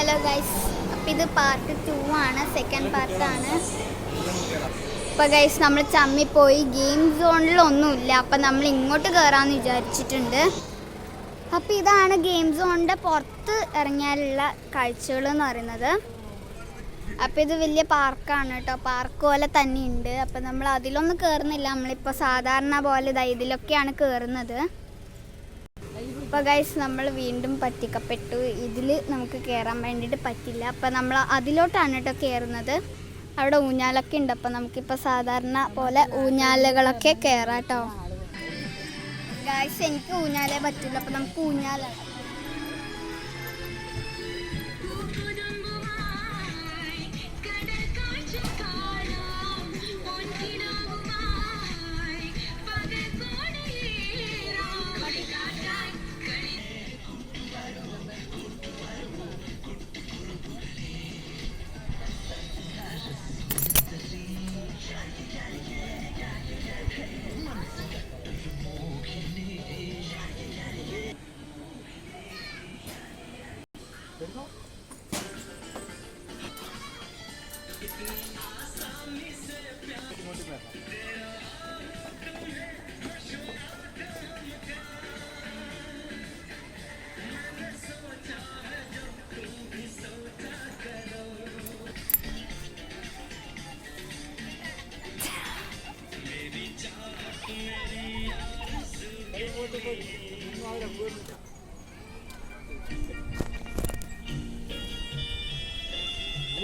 Hello guys, അപ്പം ഇത് part 2 ആണ്, സെക്കൻഡ് പാർട്ടാണ്. അപ്പോൾ ഗൈസ് നമ്മൾ ചമ്മിപ്പോയി, ഗെയിം സോണിലൊന്നുമില്ല. അപ്പം നമ്മൾ ഇങ്ങോട്ട് കയറാമെന്ന് വിചാരിച്ചിട്ടുണ്ട്. അപ്പോൾ ഇതാണ് ഗെയിം സോണിൻ്റെ പുറത്ത് ഇറങ്ങിയാലുള്ള കാഴ്ചകൾ എന്ന് പറയുന്നത്. അപ്പോൾ ഇത് വലിയ പാർക്കാണ് കേട്ടോ, പാർക്ക് പോലെ തന്നെ ഉണ്ട്. അപ്പം നമ്മൾ അതിലൊന്നും കയറുന്നില്ല, നമ്മളിപ്പോൾ സാധാരണ പോലെ ഇതിലൊക്കെയാണ് കയറുന്നത്. അപ്പോൾ ഗൈസ് നമ്മൾ വീണ്ടും പറ്റിക്കപ്പെട്ടു. ഇതിൽ നമുക്ക് കയറാൻ വേണ്ടിയിട്ട് പറ്റില്ല. അപ്പോൾ നമ്മൾ അതിലോട്ടാണ് കേട്ടോ കയറുന്നത്. അവിടെ ഊഞ്ഞാലൊക്കെ ഉണ്ട്. അപ്പോൾ നമുക്കിപ്പോൾ സാധാരണ പോലെ ഊഞ്ഞാലുകളൊക്കെ കയറാം കേട്ടോ. ഗൈസ് എനിക്ക് ഊഞ്ഞാലേ പറ്റില്ല, അപ്പോൾ നമുക്ക് ഊഞ്ഞാലാണ്.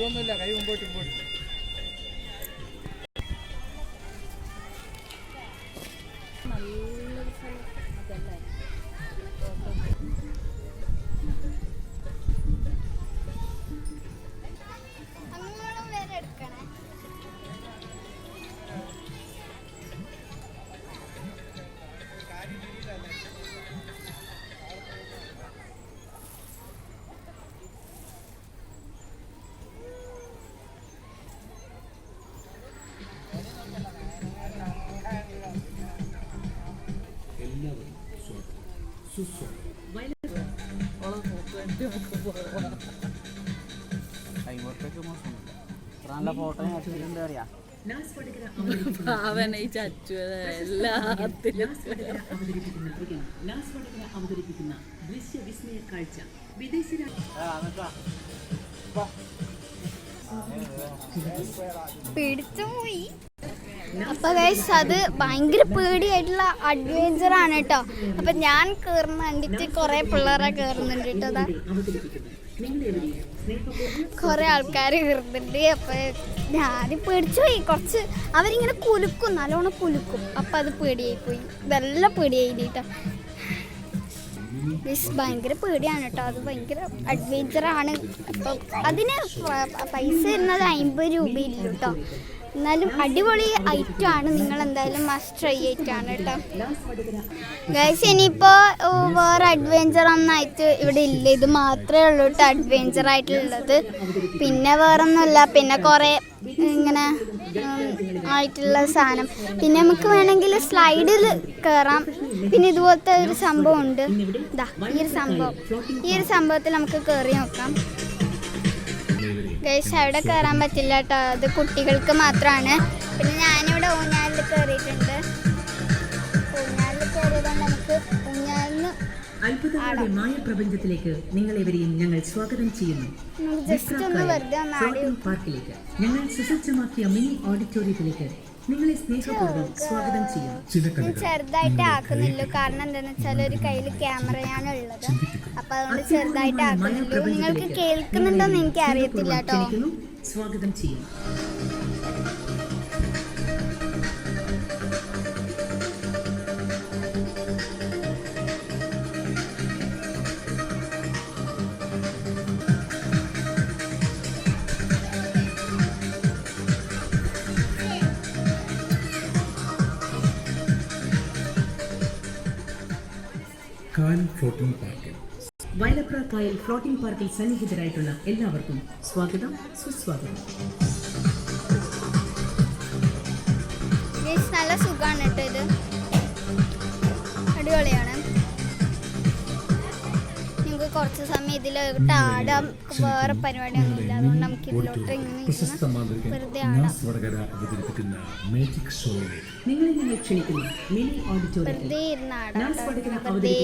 ഒന്നുമില്ല, കൈ മുമ്പോട്ട് മുമ്പോട്ട്. നല്ലൊരു സ്ഥലം അതല്ലേ. അങ്ങോളം വരെ എടുക്കണേ. പിടിച്ചുപോയി. അപ്പൊ ഗൈസ് അത് ഭയങ്കര പേടിയായിട്ടുള്ള അഡ്വഞ്ചർ ആണ് കേട്ടോ. അപ്പൊ ഞാൻ കയറുന്ന കണ്ടിട്ട് കുറെ പിള്ളേരെ കയറുന്നുണ്ട് കേട്ടോ. അതാ കുറെ ആൾക്കാർ കയറുന്നുണ്ട്. അപ്പൊ ഞാൻ പേടിച്ചു പോയി. കുറച്ച് അവരിങ്ങനെ കുലുക്കും, നല്ലോണം കുലുക്കും. അപ്പൊ അത് പേടിയായി പോയി, നല്ല പേടിയായി കേട്ടോ. ഭയങ്കര പേടിയാണ് കേട്ടോ, അത് ഭയങ്കര അഡ്വഞ്ചറാണ്. അപ്പം അതിന് പൈസ വരുന്നത് 50 രൂപയില്ല കേട്ടോ. എന്നാലും അടിപൊളി ഐറ്റമാണ്, നിങ്ങൾ എന്തായാലും മസ്റ്റ് ട്രൈ ആയിട്ടാണ് കേട്ടോ. ഗൈസ് ഇനിയിപ്പോൾ വേറെ അഡ്വഞ്ചർ ഒന്നായിട്ട് ഇവിടെ ഇല്ല, ഇത് മാത്രമേ ഉള്ളൂ കേട്ടോ അഡ്വഞ്ചർ ആയിട്ടുള്ളത്. പിന്നെ വേറൊന്നുമില്ല. പിന്നെ കുറേ ഇങ്ങനെ ആയിട്ടുള്ള സാധനം. പിന്നെ നമുക്ക് വേണമെങ്കിൽ സ്ലൈഡിൽ കയറാം. പിന്നെ ഇതുപോലത്തെ ഒരു സംഭവം ഉണ്ട്, ഇതാ ഈ ഒരു സംഭവത്തിൽ നമുക്ക് കയറി നോക്കാം. ഗൈസ് അവിടെ കയറാൻ പറ്റില്ല കേട്ടോ, അത് കുട്ടികൾക്ക് മാത്രമാണ്. പിന്നെ ഞാനിവിടെ ഊഞ്ഞാലിൽ കയറിയിട്ടുണ്ട്. ഊഞ്ഞാലിൽ കയറിയതുകൊണ്ട് നമുക്ക് ഊഞ്ഞാലിന് അത്ഭുതങ്ങളുടെ മായ പ്രപഞ്ചത്തിലേക്ക് നിങ്ങളെവരെയും ഞങ്ങൾ സ്വാഗതം ചെയ്യുന്നു. പാർക്കിലേക്ക് ഞങ്ങൾ സുസജ്ജമാക്കിയ മിനി ഓഡിറ്റോറിയത്തിലേക്ക് നിങ്ങളെ സ്നേഹപൂർവ്വം സ്വാഗതം ചെയ്യുന്നു. ചെറുതായിട്ട് ആക്കുന്നില്ല, കാരണം എന്താണെന്ന് വെച്ചാൽ ഒരു കയ്യിൽ ക്യാമറയാണ് ഉള്ളത്. അപ്പൊ അതുകൊണ്ട് ചെറുതായിട്ട് ആക്കുന്നില്ല. നിങ്ങൾക്ക് കേൾക്കുന്നുണ്ടോന്ന് എനിക്ക് അറിയത്തില്ല കേട്ടോ. സ്വാഗതം ചെയ്യുന്നു. ഫ്ലോട്ടിംഗ് പാർക്കിൽ വയലപ്ര കായൽ ഫ്ലോട്ടിംഗ് പാർക്കിൽ സന്നിഹിതരായിട്ടുള്ള എല്ലാവർക്കും സ്വാഗതം, സുസ്വാഗതം. നല്ല സുഖമാണ് കേട്ടോ, ഇത് അടിപൊളിയാണ്. നിങ്ങൾക്ക് കുറച്ച് സമയം ഇതിലോട്ട് ആടാം. വേറെ പരിപാടിയൊന്നുമില്ല, അതുകൊണ്ട് നമുക്ക് ഇതിലോട്ട് ഇങ്ങനെ വെറുതെ ആടാം. നിങ്ങളെ ക്ഷണിക്കുന്നു മിനി ഓഡിറ്റോറിയത്തിൽ വെറുതെ ഇരുന്ന് ആടാം. വെറുതെ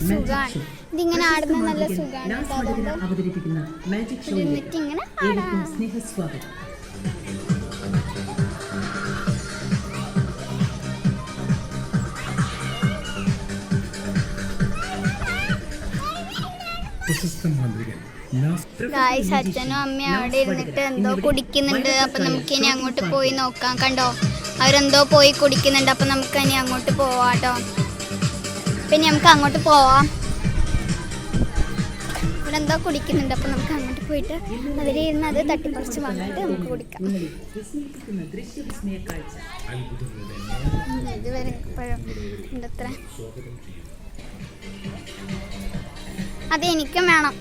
സുഖമാണ്. ഇതിങ്ങനെ ആടുന്നത് നല്ല സുഖമാണ്. അതുകൊണ്ട് അവതരിപ്പിക്കുന്ന മാജിക് ഷോ എന്നിട്ട് ഇങ്ങനെ ആടാം. സ്നേഹസ്വാഗതം. ഗായ്സ്, അച്ഛനും അമ്മയും അവിടെ ഇരുന്നിട്ട് എന്തോ കുടിക്കുന്നുണ്ട്. അപ്പൊ നമുക്ക് ഇനി അങ്ങോട്ട് പോയി നോക്കാം. കണ്ടോ, അവരെന്തോ പോയി കുടിക്കുന്നുണ്ട്. അപ്പൊ നമുക്ക് ഇനി അങ്ങോട്ട് പോവാട്ടോ. പിന്നെ നമുക്ക് അങ്ങോട്ട് പോവാം. ഇവിടെ എന്തോ കുടിക്കുന്നുണ്ട്. അപ്പൊ നമുക്ക് അങ്ങോട്ട് പോയിട്ട് അതിലിരുന്ന് അത് തട്ടിപ്പറിച്ച് വന്നിട്ട് നമുക്ക് കുടിക്കാം. ഇതുവരെ ഇപ്പോഴും ഉണ്ടത്ര. അതെനിക്കും വേണം.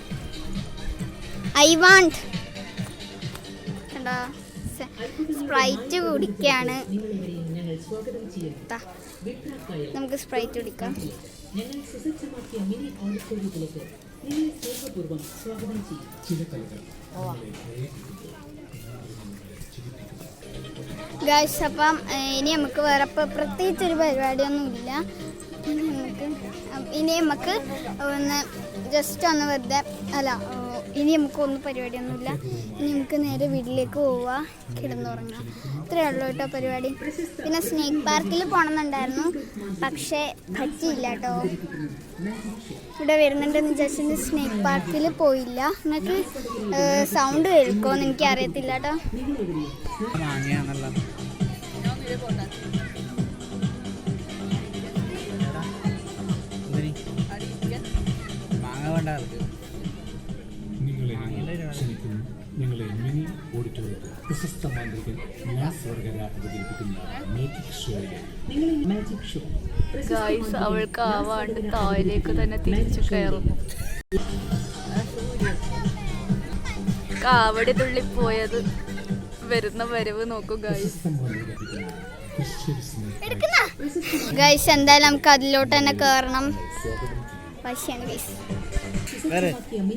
I want. കണ്ടോ, സ്പ്രൈറ്റ് കുടിക്കാണ്. നമുക്ക് സ്പ്രൈറ്റ് കുടിക്കാം. ഗായ്സ്, അപ്പം ഇനി നമുക്ക് വേറെ പ്രത്യേകിച്ചൊരു പരിപാടിയൊന്നുമില്ല. ഇനി നമുക്ക് ഒന്ന് ജസ്റ്റ് ഒന്ന് വെറുതെ ഇനി നമുക്കൊന്നും പരിപാടിയൊന്നുമില്ല. ഇനി നമുക്ക് നേരെ വീട്ടിലേക്ക് പോവുക, കിടന്നുറങ്ങാം. ഇത്രയേ ഉള്ളൂ കേട്ടോ പരിപാടി. പിന്നെ സ്നേക്ക് പാർക്കിൽ പോകണമെന്നുണ്ടായിരുന്നു, പക്ഷേ പറ്റിയില്ല കേട്ടോ. ഇവിടെ വരുന്നുണ്ടെന്ന് വിചാരിച്ചിട്ട് സ്നേക്ക് പാർക്കിൽ പോയില്ല. നിങ്ങൾക്ക് സൗണ്ട് കേൾക്കുമോയെന്ന് എനിക്ക് അറിയത്തില്ല കേട്ടോ. ഞങ്ങളെ മിനി ഓഡിറ്റോറിയത്തിൽ പ്രശസ്ത മാന്ത്രികൻ ലാസ് വർഗര അവതരിപ്പിക്കുന്ന മാജിക് ഷോ. ഗായ്സ്, അവൾക്ക് ആവാണ്ട് താഴേക്ക് തന്നെ തിരിച്ചു കയറുന്നു. കാവടി തുള്ളിപ്പോയത് വരുന്ന വരവ് നോക്കൂ ഗായ്സ്. ഗൈസ്, എന്തായാലും നമുക്ക് അതിലോട്ട് തന്നെ കയറണം. പക്ഷേ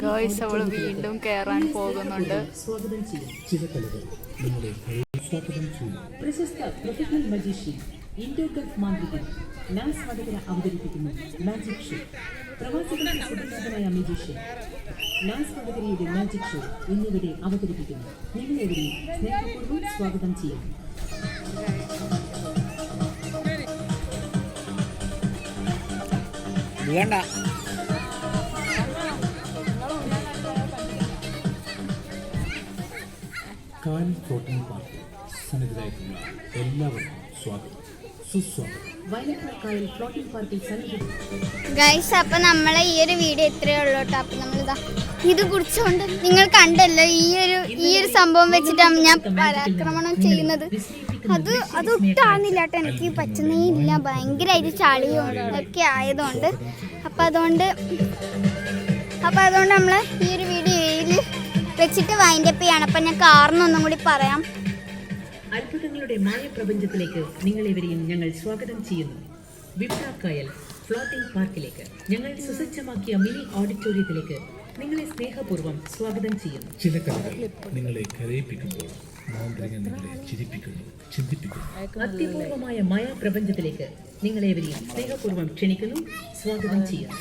ഗായ്സ്, അവള് വീണ്ടും കയറാൻ പോകുന്നുണ്ട്. പ്രശസ്ത പ്രൊഫഷണൽ മജീഷ്യൻ ഇൻഡോ ഗൾഫ് മാന്ത്രികൻ ലാസ് വടകര അവതരിപ്പിക്കുന്നു മാജിക് ഷോ. പ്രവാസികളുടെ സുപരിചിതനായ മജീഷ്യൻ ലാസ് വടകരയുടെ മാജിക് ഷോ എന്നിവിടെ അവതരിപ്പിക്കുന്നു. നിങ്ങളെവരെയും സ്നേഹപൂർവ്വം സ്വാഗതം ചെയ്യാം. കാൻ ഫ്ലോട്ടിംഗ് പാർക്കിൽ സന്നിധിരായിട്ടുള്ള എല്ലാവർക്കും സ്വാഗതം, സുസ്വാഗതം. വയലക്കായൽ ഫ്ലോട്ടിംഗ് പാർക്കിൽ സന്നിഹിതരായിട്ടുള്ള ഗൈസ്, അപ്പൊ നമ്മളെ ഈ ഒരു വീഡിയോ ഇത്രയേ ഉള്ളൂ കേട്ടോ. അപ്പൊ നമ്മളിതാ ഇത് കുടിച്ചുകൊണ്ട് നിങ്ങൾ കണ്ടല്ലോ, ഈ ഒരു സംഭവം വെച്ചിട്ടാണ് ഞാൻ പരാക്രമണം ചെയ്യുന്നത്. അത് ഒട്ടാകുന്നില്ല കേട്ടോ, എനിക്ക് പറ്റുന്നേ ഇല്ല. ഭയങ്കരമായിട്ട് ചളിയും ഒക്കെ ആയതുകൊണ്ട് അപ്പം അതുകൊണ്ട് നമ്മൾ ഈ ഒരു വീഡിയോയിൽ വെച്ചിട്ട് വൈൻഡപ്പ് ചെയ്യണം. അപ്പം ഞാൻ കാരണമൊന്നും കൂടി പറയാം. അത്ഭുതങ്ങളുടെ മായ പ്രപഞ്ചത്തിലേക്ക് നിങ്ങളെവരെയും ഞങ്ങൾ സ്വാഗതം ചെയ്യുന്നു. വിപ്രാക്കായൽ ഫ്ലോട്ടിംഗ് പാർക്കിലേക്ക്, ഞങ്ങൾ സുസജ്ജമാക്കിയ മിനി ഓഡിറ്റോറിയത്തിലേക്ക് നിങ്ങളെ സ്നേഹപൂർവ്വം സ്വാഗതം ചെയ്യുന്നു. ചില കഥകൾ നിങ്ങളെ കരയിപ്പിക്കുമ്പോൾ മാന്ത്രികൻ നിങ്ങളെ ചിരിപ്പിക്കുന്നു, ചിന്തിപ്പിക്കുന്നു. അത്യപൂർവമായ മായ പ്രപഞ്ചത്തിലേക്ക് നിങ്ങളെവരെയും സ്നേഹപൂർവ്വം ക്ഷണിക്കുന്നു, സ്വാഗതം ചെയ്യുന്നു.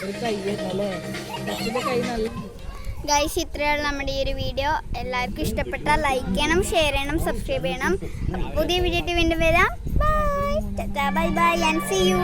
ഗൈസ്, ഇത്രയുള്ള നമ്മുടെ ഈ ഒരു വീഡിയോ. എല്ലാവർക്കും ഇഷ്ടപ്പെട്ടാൽ ലൈക്ക് ചെയ്യണം, ഷെയർ ചെയ്യണം, സബ്സ്ക്രൈബ് ചെയ്യണം. പുതിയ വീഡിയോ വീണ്ടും വരാം. Bye bye bye and see U.